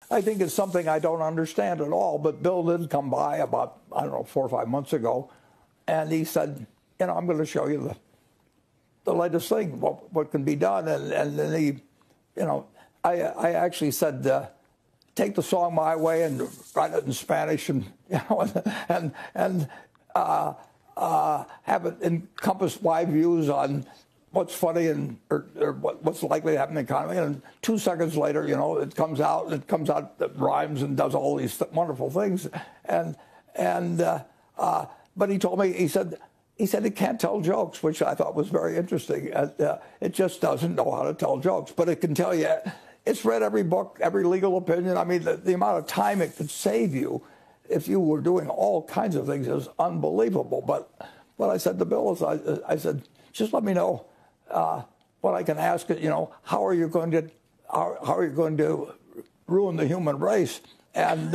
I think it's something I don't understand at all. But Bill did come by about, I don't know, 4 or 5 months ago, and he said, I'm going to show you the latest thing, what can be done. And then he, I actually said, take the song My Way and write it in Spanish, and have it encompass my views on what's funny or what's likely to happen in the economy. And 2 seconds later, it comes out that rhymes and does all these wonderful things. But he told me, he said it can't tell jokes, which I thought was very interesting. It just doesn't know how to tell jokes, but it can tell you. It's read every book, every legal opinion. I mean, the amount of time it could save you if you were doing all kinds of things is unbelievable. But what I said to Bill is, I said, just let me know what I can ask. How are you going to ruin the human race? And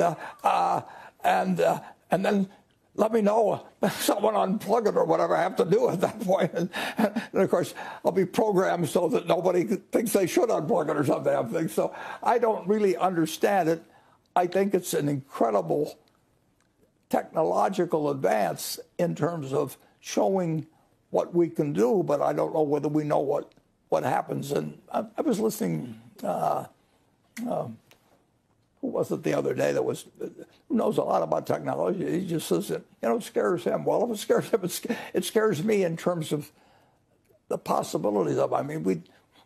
then let me know, someone unplug it or whatever I have to do at that point. And of course, I'll be programmed so that nobody thinks they should unplug it or something. I think so. I don't really understand it. I think it's an incredible technological advance in terms of showing what we can do, but I don't know whether we know what happens. And I was listening. Who was it the other day who knows a lot about technology? He just says that, it scares him. Well, if it scares him, it scares me in terms of the possibilities of it. I mean,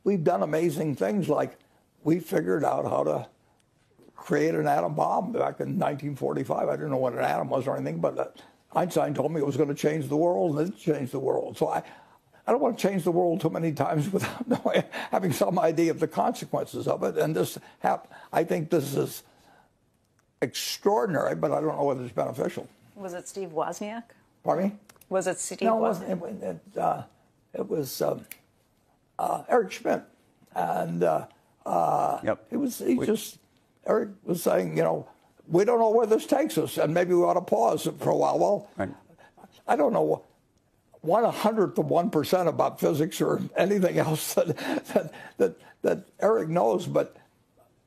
we've done amazing things, like we figured out how to create an atom bomb back in 1945. I didn't know what an atom was or anything, but Einstein told me it was going to change the world, and it changed the world. So I don't want to change the world too many times without having some idea of the consequences of it. And I think this is extraordinary, but I don't know whether it's beneficial. Was it Steve Wozniak? Pardon me? Was it Steve Wozniak? No, it was Eric Schmidt. And yep. Eric was saying, we don't know where this takes us, and maybe we ought to pause it for a while. Well, right. I don't know 1/100th of 1% about physics or anything else that Eric knows, but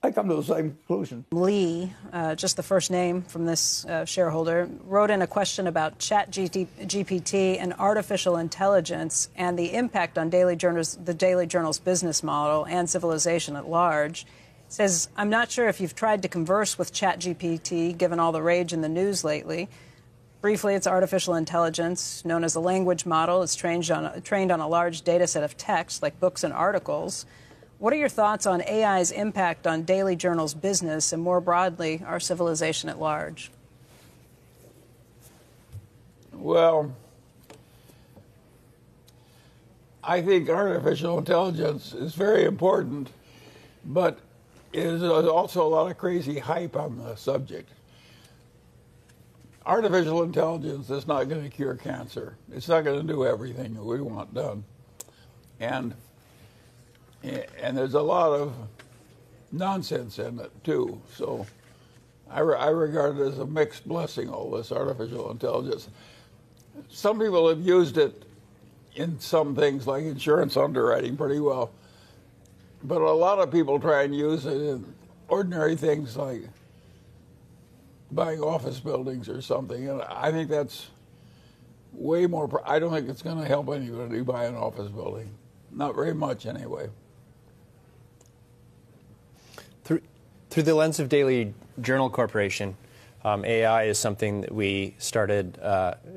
I come to the same conclusion. Lee, just the first name from this shareholder, wrote in a question about ChatGPT and artificial intelligence and the impact on the Daily Journal's business model and civilization at large. He says, I'm not sure if you've tried to converse with ChatGPT, given all the rage in the news lately. Briefly, it's artificial intelligence, known as a language model. It's trained on a large data set of text, like books and articles. What are your thoughts on AI's impact on Daily Journal's business and, more broadly, our civilization at large? Well, I think artificial intelligence is very important, but there's also a lot of crazy hype on the subject. Artificial intelligence is not going to cure cancer. It's not going to do everything that we want done. And there's a lot of nonsense in it, too. So I regard it as a mixed blessing, all this artificial intelligence. Some people have used it in some things like insurance underwriting pretty well. But a lot of people try and use it in ordinary things like buying office buildings or something. And I think that's way more. I don't think it's going to help anybody buy an office building. Not very much, anyway. Through the lens of Daily Journal Corporation, AI is something that we started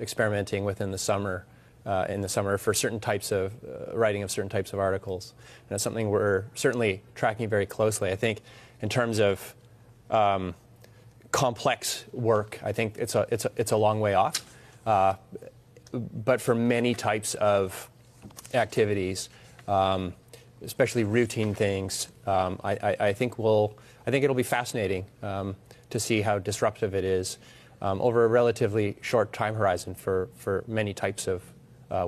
experimenting with in the summer for certain types of writing of certain types of articles. And it's something we're certainly tracking very closely. I think in terms of complex work, I think it's a long way off. But for many types of activities, especially routine things, I think it'll be fascinating to see how disruptive it is over a relatively short time horizon for many types of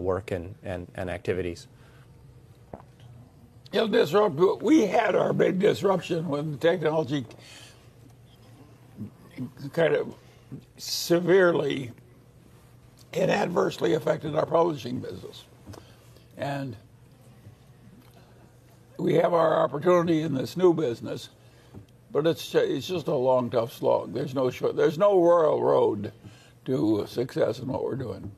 work and activities. It'll disrupt. We had our big disruption when technology kind of severely and adversely affected our publishing business. And we have our opportunity in this new business, But it's just a long, tough slog. There's no royal road to success in what we're doing.